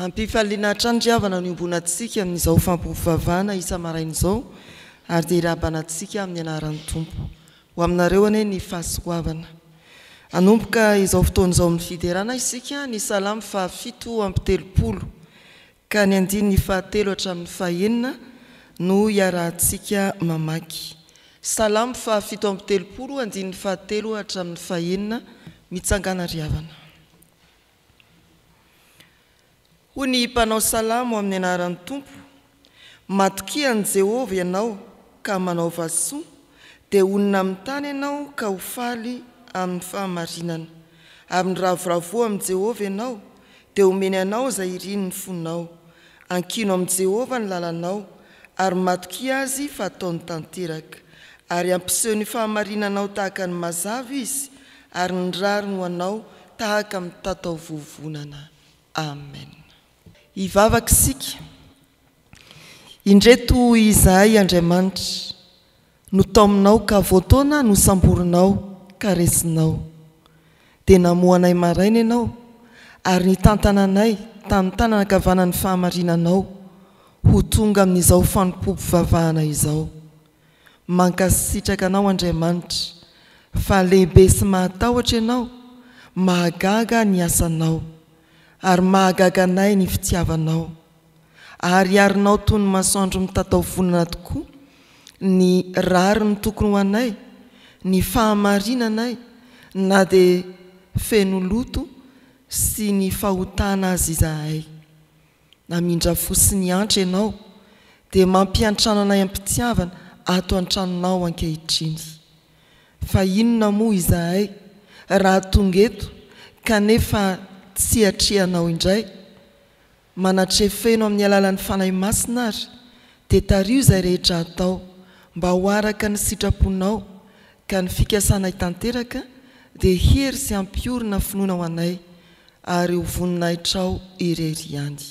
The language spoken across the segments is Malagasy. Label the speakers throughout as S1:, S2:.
S1: Ampifaliana hatrandriavana ny ombonantsika amin'izao fampofavana isa marain'izao ary dia irabanantsika amin'ny anaran'ny Tompo. Ho aminareo ane ny fahasoavana. Anomboka izao fotoan'izao amin'ny fiderana isika ny salamo fa 7:30 ka ny andiny 7 hatramin'ny 9 no iarahantsika mamaky. Salamo fa 7:30 andiny 7 hatramin'ny 9 mitsangana riavana. Ho ny mpanao salamo amin'ny anaran'ny Tompo, matokian Jehovah ianao ka manao vasoa, dia onina amin'ny tany ianao ka ho faly amin'ny fahamarinana. Amin'ny ravoravo amin'ny Jehovah ianao, dia omeny anao izay iriny ny fonao. Ankino amin'ny Jehovah ny lalanao, ary matokia azy fa ataony tanteraka. Ary ampiseho ny fahamarinanao tahaka ny mazava izy, ary ny rariny ho anao tahaka amin'ny tatao vovonana. Amen. Ivavaka isika. Indreto izahay Andriamanitra, no taominao ka voataona no samborinao ka resinao. Dia namohanay maraina ianao, ary ny tantananay tamin'ny tanana kavanan'ny fahamarinanao ho tonga amin'izao fanompompivavahana izao. Mankasitraka anao Andriamanitra, fa lehibe sy mahatahotra ianao, mahagaga ny asanao, ary mahagaga anay ny fitiavanao. Ary arinao toy ny masoandro mitatao vonana tokoa, ny rariny tokony ho anay, ny fahamarinanay, na dia feno loto sy ny fahotana azy izahay. Namindra fo sy ny antra ianao, dia mampiantrano anay ampitiavana ato antranonao ankehitriny. Fa inona moa izahay raha tonga eto kanefa tsy atrehanao indray, manatrefeno amin'ny alalan'ny fanahy masina ary, dia tario izay rehetra atao mba ho araka ny sitraponao ka ny fikasanay tanteraka, dia hery sy ampiorina finoana ho anay ary ho voninahitrao irery ihany.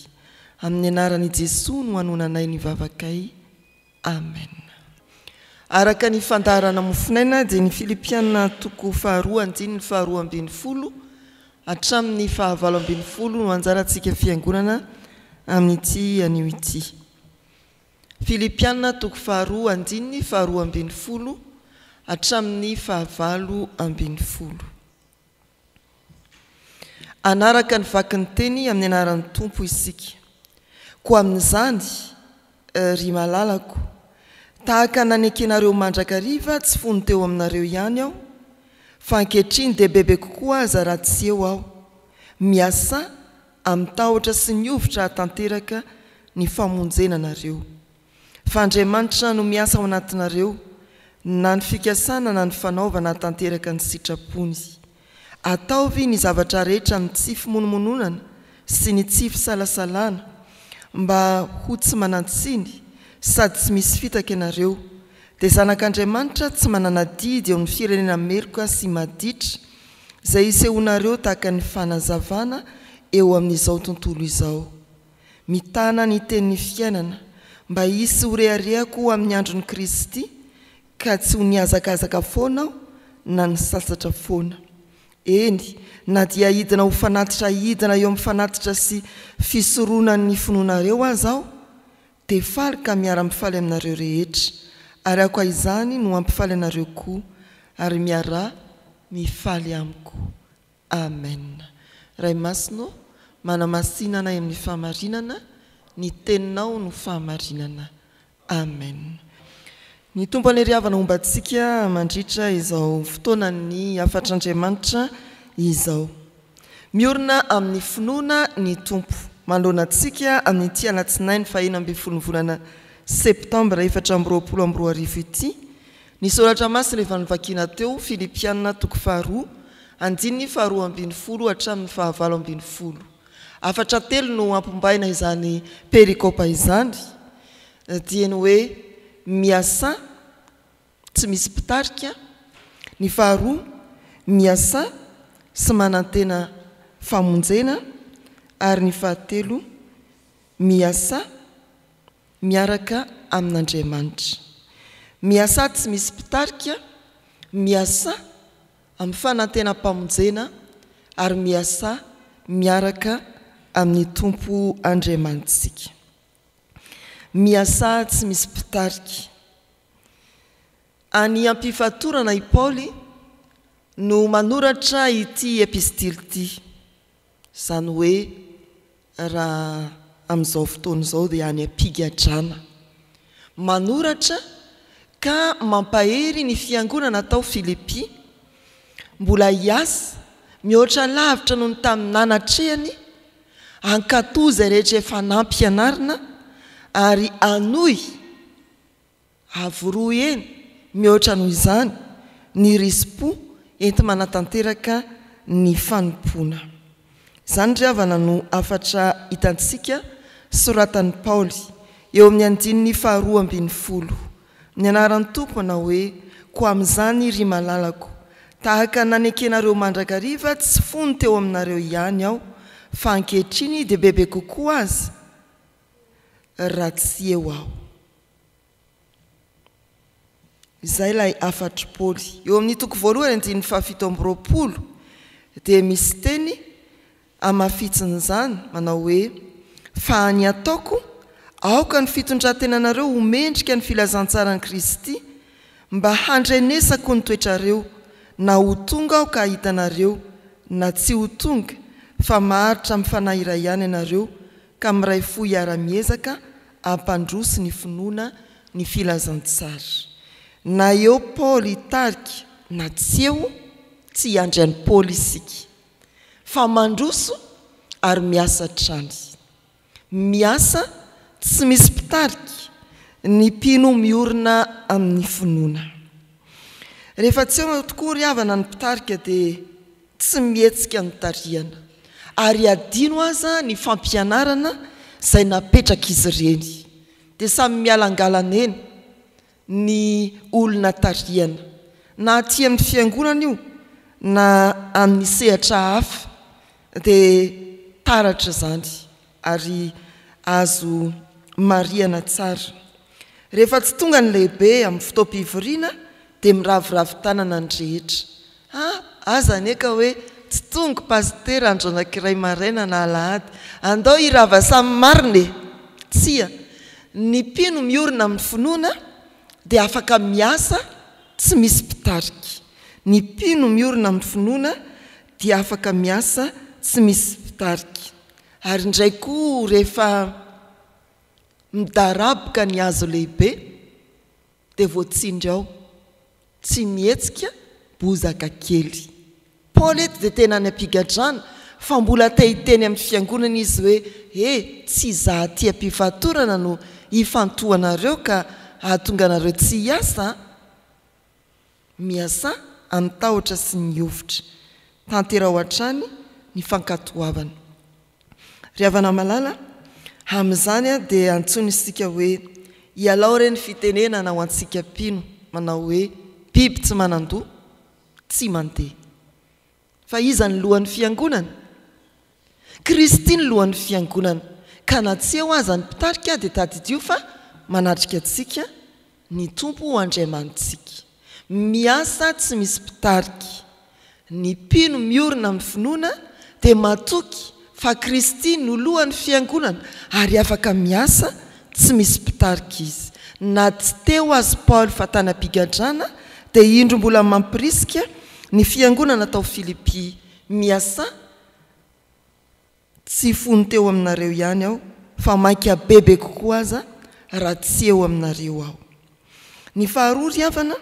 S1: Amin'ny anaran'i Jesosy no hanonanay ny vavakay. Amen. Araka ny fandarana mofinaina dia ny Filipiana 2:2-20 hatramin'ny 9:20 no anjarantsika fiangonana amin'ity anio ity. Filipiana 2:2-20 hatramin'ny 9:20. Anaraka ny vaky ny teny amin'ny anaran'ny Tompo isika. Ko amin'izany ry malalako, tahaka nanekenareo mandrakariva tsy fony teo aminareo ihany aho, fa ankehitriny dia bebe kokoa aza raha tsy eo aho, miasa amin'ny tahotra sy ny ovitra hatanteraka ny famonjena anareo. Fa Andriamanitra no miasa ao anatinareo, na ny fikasana na ny fanaovana hatanteraka ny sitrapony. Ataovy ny zavatra rehetra ny tsy fimonomononana sy ny tsy fisalasalana, mba ho tsy manantsiny sady tsy misy fitaka ianareo. Dia zanak'Andriamanitra tsy manana didy eo amin'ny firenena meloka sy maditra, izay isehonareo tahaka ny fanazavana eo amin'izao tontolo izao. Mitana ny tenin'ny fiainana, mba hisy ho rehariako amin'ny andron'i Kristy, ka tsy ho niazakazaka foana aho na ny sasatra foana. Eny, na dia hidina ho fanatitra hidina eo amin'ny fanatitra sy fisoronan'ny finoanareo aza aho, dia faly ka miara-mifaly aminareo rehetra, ary akoa izany no ampifaly anareo koa, ary miara mifaly amiko. Amen. Ray masino, manamasinana amin'ny fahamarinana, ny teninao no fahamarinana. Amen. Ny tompo aneriavana ombantsika mandritra izao fotoanan'ny afatr'Andriamanitra izao. Miorina amin'ny finoana ny tompo. Maloanantsika amin'ny ity alatsinainy 1 volana Septambra 2020 ity. Ny soratra masina efa nivakiana teo Filipiana 2:2-20 hatramin'ny 9:20. Afatra telo no ampombaina izany perikopa izany. Dia ny hoe miasa tsy misy pitarika, ny faharoa miasa sy manantena famonjena, ary ny fahatelo miasa miaraka amin'Andriamanitra. Miasa tsy misy pitarika, miasa amin'ny fanantenam-pamonjena, ary miasa miaraka amin'ny tompo andriamanitsika. Miasa tsy misy pitarika. Any ampifatorana i Paoly no manoratra ity epistily ity. Zany hoe raha amin'izao fotoana izao dia any ampigadrana. Manoratra ka mampahery ny fiangonana tao Filipi, mbola hiasa mihoatra lavitra noho ny tamin'ny nanatrehany, ankatoy izay rehetra efa nampianarina ary anohy avoroy eny mihoatra noho izany ny rispo enti manatanteraka ny fanompoana. Izany ry havana no afatra hitantsika soratan'ny Paoly eo amin'ny andininy 2:20. Ny anaran'ny tompona hoe ko amin'izany ry malalako, tahaka nanekenareo mandrakariva tsy fony teo aminareo ihany aho, fa ankehitriny dia bebe kokoa azy raha tsy eo aho. Izay ilay afatry Paoly. Eo amin'ny toko 2:7 dia misy teny amafitsin'izany manao hoe fa ny ataoko aoka ny fitondrantenanareo homendrika ny filazantsarany Kristy mba handrenesako ny toetrareo, na ho tonga aho ka hitanareo, na tsy ho tonga fa maharitra mifanahy iray ihany ianareo ka miray fo hiara-miezaka ampandroso ny finoana ny filazantsara. Na eo Paoly hitarika na tsy eo, tsy hiandrian'ny Paoly isika, fa mandroso ary miasa trany. Miasa tsy misy pitarika, ny mpino miorina amin'ny finoana. Rehefa tsy eo tokoa ry havana ny pitarika dia tsy mihetsika ny tariana, ary adino aza ny fampianarana izay napetraka izy ireny. Dia samy mialangalana eny ny olona tariana, na aty amin'ny fiangonana io na amin'ny sehatra hafa, dia taratra zany ary azo mariana tsara. Rehefa tsy tonga ny lehibe amin'ny fotoam-pivoriana dia miraviravy tanana ny rehetra. Aza neka hoe tsy tonga pasitera andro anankiray maraina na alahady, andao irava samy marina. Tsia, ny mpino miorina amin'ny finoana dia afaka miasa tsy misy pitarika. Ny mpino miorina amin'ny finoana dia afaka miasa tsy misy pitarika. Ary indray koa rehefa midaraboka ny hazo lehibe dia voatsindry ao, tsy mihetsika bozaka kely. Paoly eto dia tena ny ampigadrana, fa mbola te-hiteny amin'ny fiangonana izy hoe tsy izaho aty ampifatorana no hifantohanareo ka ahatonga anareo tsy hiasa. Miasa amin'ny tahotra sy ny ovitra, tantera ao hatrany ny fankatoavana. Ry havana malala, amin'izany dia antsony isika hoe hialao ireny fitenenana ho antsika mpino manao hoe biby tsy manandoha tsy mandeha. Fa iza ny lohan'ny fiangonana? Kristy ny lohan'ny fiangonana, ka na tsy eo aza ny pitarika dia tadidio fa manatrika antsika ny tompo ho andriamanitsika. Miasa tsy misy pitarika, ny mpino miorina amin'ny finoana dia matoky fa Kristy no lohan'ny fiangonana ary afaka miasa tsy misy pitarika izy. Na tsy teo azy Paoly fa tany ampigadrana dia indro mbola mampirisika ny fiangonana tao Filipi. Miasa tsy fony teo aminareo ihany aho, fa mainka bebe kokoa aza raha tsy eo aminareo aho. Ny faharoa ry havana,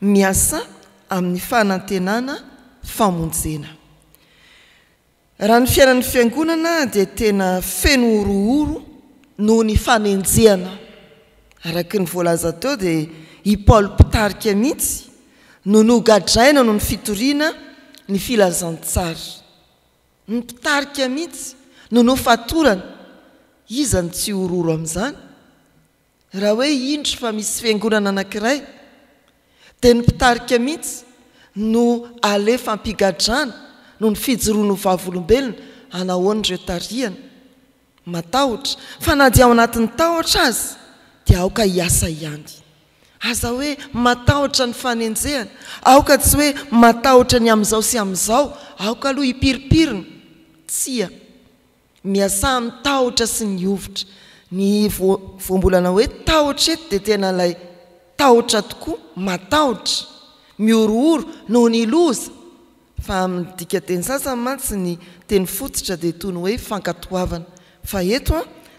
S1: miasa amin'ny fanantenana famonjena. Raha ny fiainan'ny fiangonana dia tena feno orooro noho ny fanenjehana. Araka ny voalaza teo dia i Paoly pitarika mihitsy no nogadraina noho ny fitoriana ny filazantsara. Ny pitarika mihitsy no nofatorana. Iza ny tsy ororo amin'izany? Raha hoe indro fa misy fiangonana anankiray dia ny pitarika mihitsy no alefa ampigadrana no ny fijoroana ho vavolombelona anahoan'ireo tariana. Matahotra, fa na dia ao anatin'ny tahotra azy dia aoka hiasa ihany. Aza hoe matahotra ny fanenjehana, aoka tsy hoe matahotra ny amin'izao sy amin'izao, aoka aloha hipiripirina. Tsia, miasa amin'ny tahotra sy ny ovitra. Ny voambolana hoe tahotra eto dia tena ilay tahotra tokoa, matahotra, miorooro noho ny loza. Fa amin'ny dika teny sasany mantsy ny teny fototra dia toy ny hoe fankatoavana. Fa eto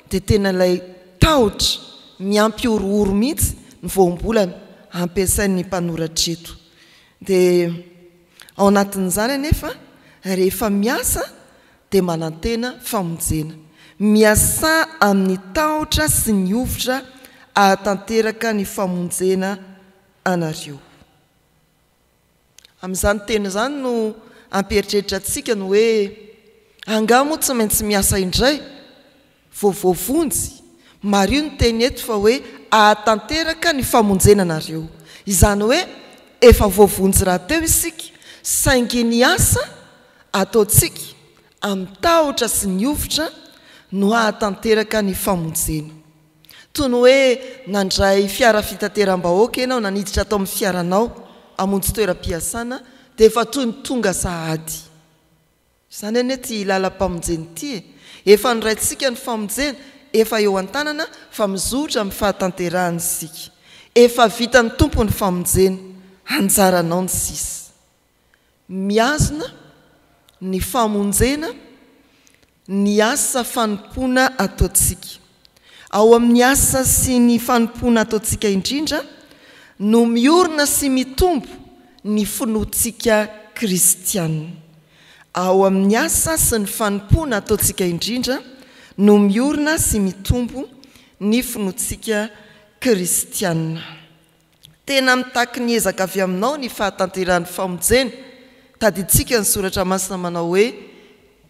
S1: dia tena ilay tahotra miampy orooro mihitsy ny voambolana ampiasain'ny mpanoratra eto. Dia ao anatin'izany anefa rehefa miasa dia manantena famonjena. Miasa amin'ny tahotra sy ny ovitra ahatanteraka ny famonjena anareo. Amin'izany teny izany no ampieritreritra antsika no hoe angamo tsy maintsy miasa indray, voavonjy. Mario ny teny eto fa hoe ahatanteraka ny famonjena anareo. Izany hoe efa voavonjy rahateo isika, saingy ny asa ataontsika amin'ny tahotra sy ny ovitra no ahatanteraka ny famonjena. Toy ny hoe nandray fiara fitateram-bahoaka ianao, naniditra atao amin'ny fiaranao hamonjy toeram-piasana dia efa toy ny tonga sahady. Izany anie ty lalam-pamonjena ity efa niraintsika ny famonjena, efa eo an-tanana fa mizotra amin'ny fahatanterahany isika. Efa vita ny tompo ny famonjena, anjaranao ny sisa. Miazona ny famonjena, ny asa fanompoana ataontsika. Ao amin'ny asa sy ny fanompoana ataontsika indrindra no miorina sy mitombo ny finoantsika kristianina. Ao amin'ny asa sy ny fanompoana ataontsika indrindra no miorina sy mitombo ny finoantsika kristianina. Tena mitaky ny ezaka avy aminao ny fahatanterahany famonjena. Taditsika ny soratra masina manao hoe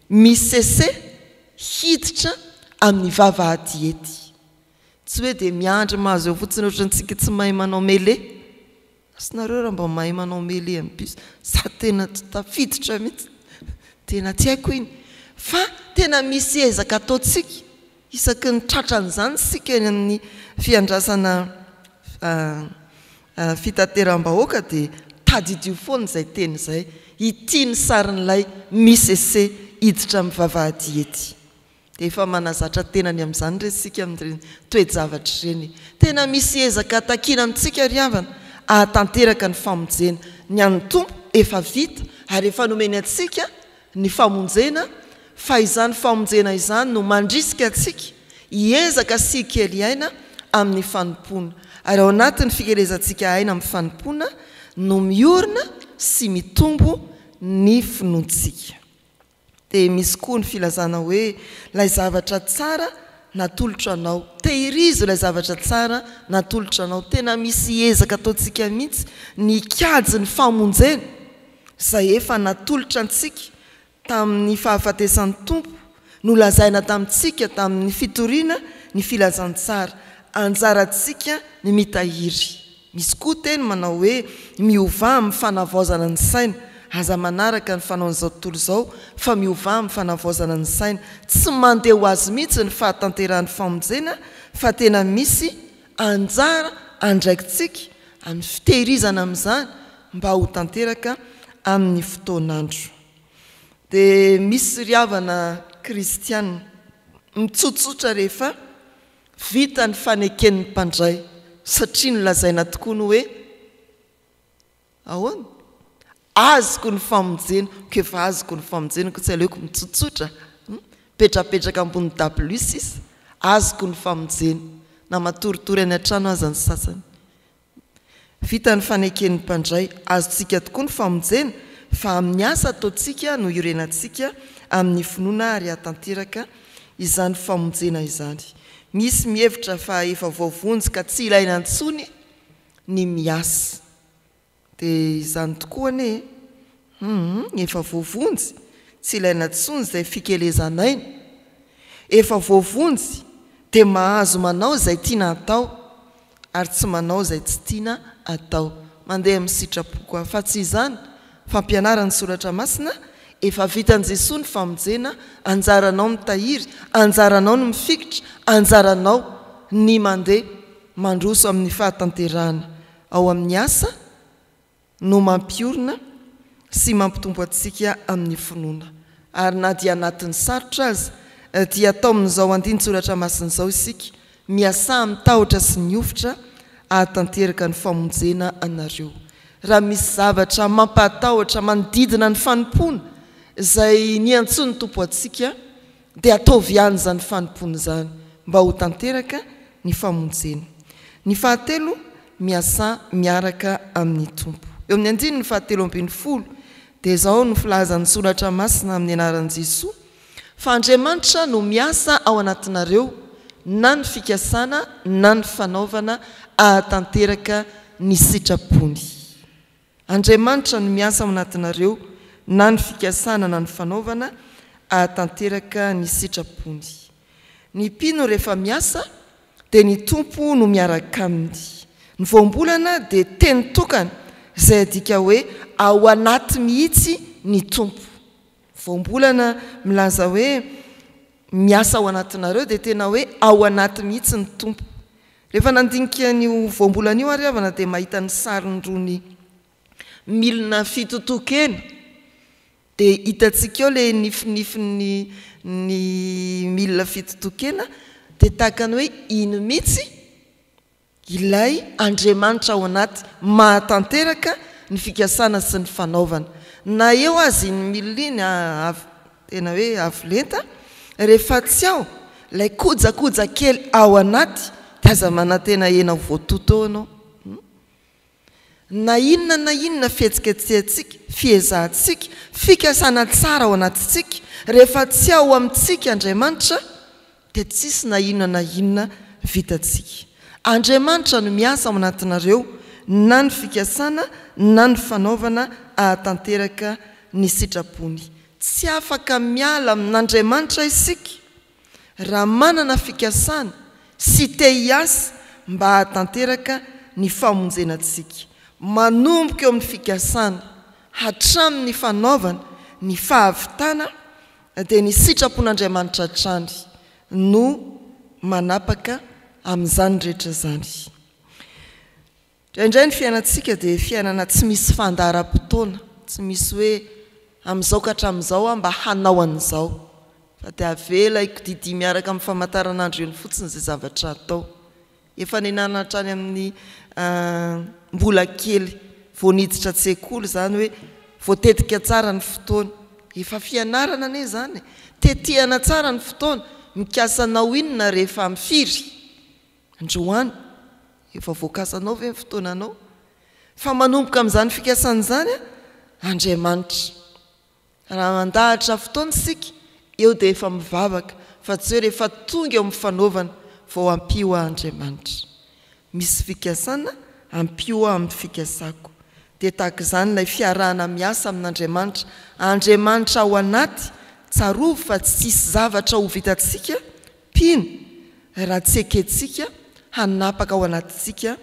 S1: misese hiditra amin'ny vavahady ety. Tsy hoe dia miandry mahazo eo fotsiny ohatrantsika tsy mahay manao mele. Asynareo raha mba mahay manao mele amin'ny piso, sa tena tafiditra mihitsy, tena tsy haiko iny. Fa tena misy ezaka ataontsika isaky ny tratran'izany sika eny amin'ny fiandrasana fitateram-bahoaka dia tadidio foana izay teny izay. Ity ny sarin'ilay misese hiditra amin'ny vavahady ety. Dia efa manazatra tenany amin'izany resika amin'ireny toe-javatra ireny. Tena misy ezaka takiana amintsika ry havana ahatanteraka ny famonjena. Ny an'ny tompo efa vita ary efa nomeny antsika ny famonjena, fa izany famonjena izany no mandrisika antsika hiezaka sy kely aina amin'ny fanompoana. Ary ao anatin'ny fikelezantsika aina amin'ny fanompoana no miorina sy mitombo ny finoantsika. Dia misy koa ny filazana hoe ilay zavatra tsara natolotra anao, tehirizo ilay zavatra tsara natolotra anao. Tena misy ezaka ataontsika mihitsy ny kajy ny famonjena izay efa natolotra antsika tamin'ny fahafatesan'ny tompo, nolazaina tamintsika tamin'ny fitoriana ny filazantsara, anjarantsika ny mitahiry. Misy koa teny manao hoe miova amin'ny fanavaozana ny saina. Aza manaraka ny fanaon'izao tontolo izao fa miova amin'ny fanavaozana ny saina. Tsy mandeha ho azy mihitsy ny fahatanterahany famonjena, fa tena misy anjara andraikitsika amin'ny fitehirizana amin'izany mba ho tanteraka amin'ny fotoan'andro. Dia misy ry havana kristianina mitsotsotra rehefa vita ny faneken'ny mpandray, satria nolazaina tokoa ny hoe ahoana? Azoko ny famonjena, kefa azoko ny famonjena, ko tsy aleoko mitsotsotra. Petrapetraka ambony dabilio sisa, azoko ny famonjena. Na matoritory any an-trano aza ny sasany. Vita ny faneken'ny mpandray, azontsika tokoa ny famonjena, fa amin'ny asa ataontsika no iorenantsika amin'ny finoana ary atanteraka izany famonjena izany. Misy mihevitra fa efa voavonjy ka tsy ilaina antsony ny miasa. Dia izany tokoa ane, efa voavonjy tsy ilaina antsony izay fikelezanaina. Efa voavonjy dia mahazo manao izay tiana atao ary tsy manao izay tsy tiana atao. Mandeha amin'ny sitrapoko fa tsy izany. Fampianarany soratra masina, efa vitan'i Jesosy ny famonjena, anjaranao mitahiry, anjaranao ny mifikitra, anjaranao ny mandeha mandroso amin'ny fahatanterahana. Ao amin'ny asa no mampiorina sy mampitombo antsika amin'ny finoana. Ary na dia anatin'ny sarotra aza, dia atao amin'izao andin-tsoratra masina izao isika miasa mitahotra sy ny ofitra ahatanteraka ny famonjena anareo raha misy zavatra mampatahotra manodidina ny fanompona izay niantsony tompo atsika dia ataovy ihany izany fanompona izany mba ho tanteraka ny famonjena. Ny fahatelo miasa miaraka amin'ny tompo. Eo amin'ny andiny ny fahatelo ambin'ny folo dia izao no filazan'ny soratra masina amin'ny anaran'i Jesosy fa Andriamanitra no miasa ao anatinareo na ny fikasana na ny fanaovana ahatanteraka ny sitrapony. Andriamanitra no miasa ao anatinareo na ny fikasana na ny fanaovana ahatanteraka ny sitrapony. Ny mpino rehefa miasa dia ny tompo no miaraka aminy. Ny voambolana dia teny tokana izay adika hoe ao anaty mihitsy ny tompo. Voambolana milaza hoe miasa ao anatinareo dia tena hoe ao anaty mihitsy ny tompo. Rehefa nandinika n'io voambolana io ary avana dia mahita ny sarin'irony milina fitotokena dia hitantsika eo ilay nifinifin'ny milina fitotokena dia tahaka ny hoe iny mihitsy ilay Andriamanitra ao anaty mahatanteraka ny fikasana sy ny fanaovana. Na eo azy ny milina tena hoe avolenta rehefa tsy ao ilay kojakoja kely ao anaty dia aza manantena ena voatoto anao. Na inona fihetsiketsika fiezahantsika fikasana tsara ao anatintsika rehefa tsy ao amintsika Andriamanitra dia tsisy na inona vitantsika. Andriamanitra no miasa ao anatinareo na ny fikasana na ny fanaovana ahatanteraka ny sitrapony. Tsy afaka miala amin'Andriamanitra isika raha manana fikasana sy te hiasa mba ahatanteraka ny famonjenantsika. Manomboka eo amin'ny fikasana hatramin'ny fanaovana ny fahavitana dia ny sitrapon'Andriamanitra hatrany no manapaka amin'izany rehetra zany. Indray ny fiainantsika dia fiainana tsy misy fandaharam-potoana, tsy misy hoe amin'izao ka hatramin'izao mba hanao an'izao, fa dia avela ikodidy miaraka amin'ny famantaranandro eny fotsiny izay zavatra atao. Efa ninana hatrany amin'ny mbola kely voaniditra an-tsekoly izany hoe voatetika tsara ny fotoana. Efa fianarana ane izany, tetehana tsara ny fotoana, mikasanao inona rehefa mifiry. Androany efa voakasanao ve ny fotoananao? Fa manomboka amin'izany fikasana izany Andriamanitra. Raha mandahatra fotoana isika eo dia efa mivavaka, fa tsy hoe rehefa tonga eo amin'ny fanaovana vao ampio Andriamanitra. Misy fikasana ampio amin'ny fikasako. Dia tahaka izany ilay fiarahana miasa amin'Andriamanitra. Andriamanitra ao anaty tsarovy fa tsisy zavatra ho vitantsika pino raha tsy eketsika hanapaka ao anatintsika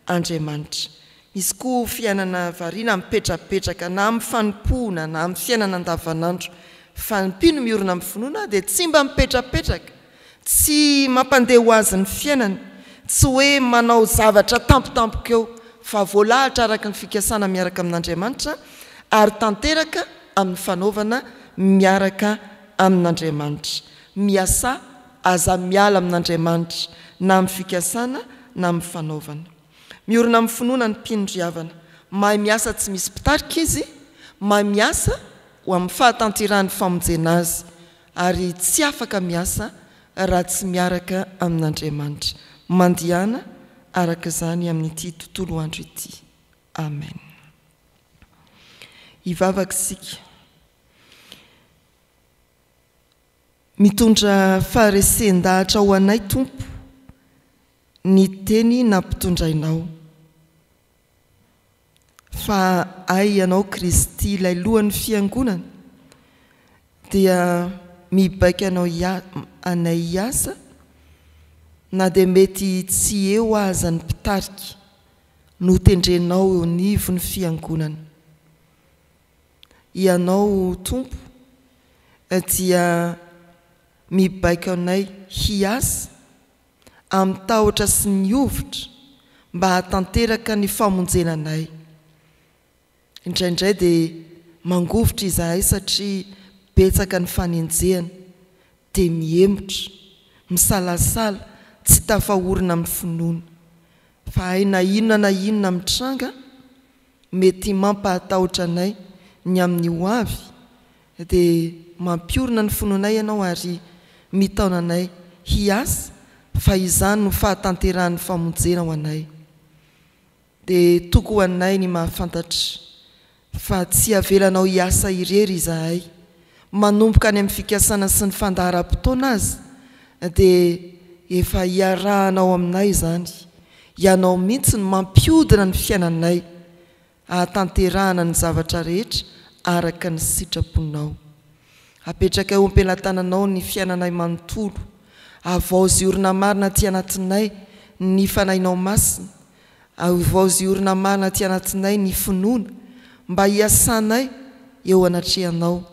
S1: Andriamanitra. Misy koa fiainana variana mipetrapetraka na amin'ny fanompoana na amin'ny fiainana andavanandro. Fa ny mpino miorina amin'ny finoana dia tsy mba mipetrapetraka, tsy mampandeha ho azy ny fiainana, tsy hoe manao zavatra tampotampoka eo, fa voalahatra araka ny fikasana miaraka amin'Andriamanitra ary tanteraka amin'ny fanaovana miaraka amin'Andriamanitra. Miasa aza miala amin'Andriamanitra na amin'ny fikasana na amin'ny fanaovana. Miorina amin'ny finoana ny mpino-driavana, mahay miasa tsy misy mpitarika izy, mahay miasa ho amin'ny fahatantirahany famonjena azy ary tsy afaka miasa raha tsy miaraka amin'Andriamanitra. Mandihana araka izany amin'ity tontolo andro ity. Amen. Hivavaka isika. Mitondra faharesen-dahatra ho anay Tompo, ny teny nampitondrainao. Fa ay ianao Kristy ilay lohan'ny fiangonana dia mibaika anao anay hiasa na dia mety tsy eo aza ny mpitarika no tendrenao eo nivon'ny fiangonana. Ianao Tompo dia mibaika anay hiasa amin'ny tahotra sy ny ovitra mba hatanteraka ny famonjenanay. Indraindray dia mangovitra izahay satria betsaka ny fanenjehana, dia mihemotra misalasala tsy tafahorina amin'ny finoana fa hay na inona mitranga mety mampahatahotra anay ny amin'ny ho avy dia mampiorina ny finoanay ianao ary mitaona anay hiasa fa izany no fahatanterahany famonjena ho anay dia toko ho anay ny mahafantatra fa tsy avelanao hiasa irery izahay manomboka any amin'ny fikasana sy ny fandaharam-potoana azy dia efa hiarahanao aminay izany ianao mihitsy ny mampiodina ny fiainanay ahatanterahana ny zavatra rehetra araka ny sitraponao apetraka eo am-pelantananao ny fiainanay manontolo avao ziorina marina ty anatinay ny fanainao masina avao ziorina marina ty anatinay ny finoana mba hiasanay eo anatrehanao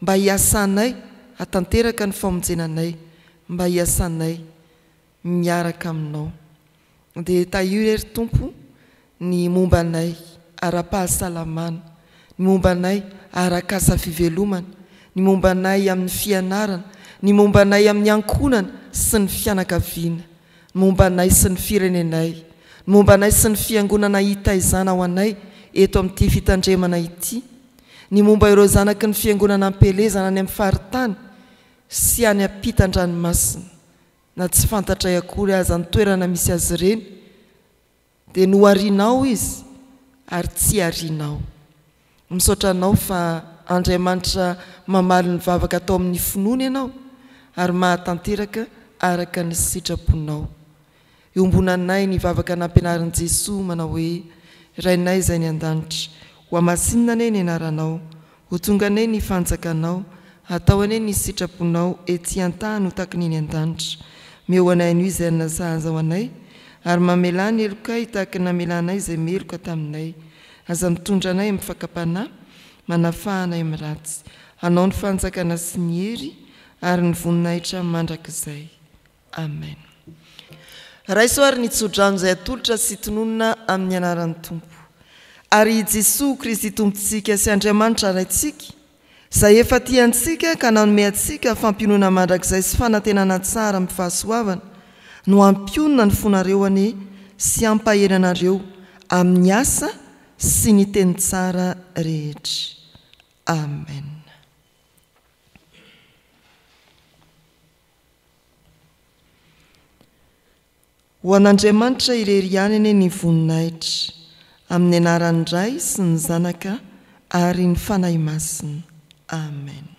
S1: mba hiasanay hatanteraka ny famonjenanay mba hiasanay miaraka aminao dia taio rery tompo ny momba anay ara-pahasalamana ny momba anay arakasa fivelomana ny momba anay amin'ny fianarana ny momba anay amin'ny ankonana sy ny fianakaviana ny momba anay sy ny firenenay ny momba anay sy ny fiangonana hitaizana ho anay eto amin'ity fitandremana ity ny momba ireo zanaky ny fiangonana ampelezana any amin'ny faritany sy any ampitan-dranomasina na tsy fantatra akory aza ny toerana misy azy ireny dia no arianao izy ary tsy arianao misaotra anao fa Andriamanitra mamaly ny vavaka atao amin'ny finoana ianao ary mahatanteraka araka ny sitraponao iombonanay ny vavaka nampianarin'i Jesosy manao hoe rainay izay ny an-danitra ho amasinina ane ny anaranao ho tonga ane ny fanjakanao atao ane ny sitraponao ety an-tany ho taky ny an-danitra meo anay no izay nasahaza ho anay ary mamelany elokay tahaky namelanay izay meloka taminay aza mitondra anay amin'ny fakapanahy manafahanay amin'ny ratsy hanao ny fanjakana sy ny hery ary ny voninahitra mandrakizay amen raisoary ny tsodrano izay atolotra sy tononona amin'ny anaran'ny tompo ary Jesosy Kristy tompontsika sy Andriamanitra raintsika izay efa tiantsika ka nanome antsika fampionona mandrakizay sy fanantenana tsara amin'ny fahasoavana no ampionona ny fonareo any sy ampaheranareo amin'ny asa sy ny teny tsara rehetra amen. Ho an'Andriamanitra irery ihany ane ny voninahitra amin'ny anaran'ny Ray sy ny Zanaka ary ny fanahy masina amen.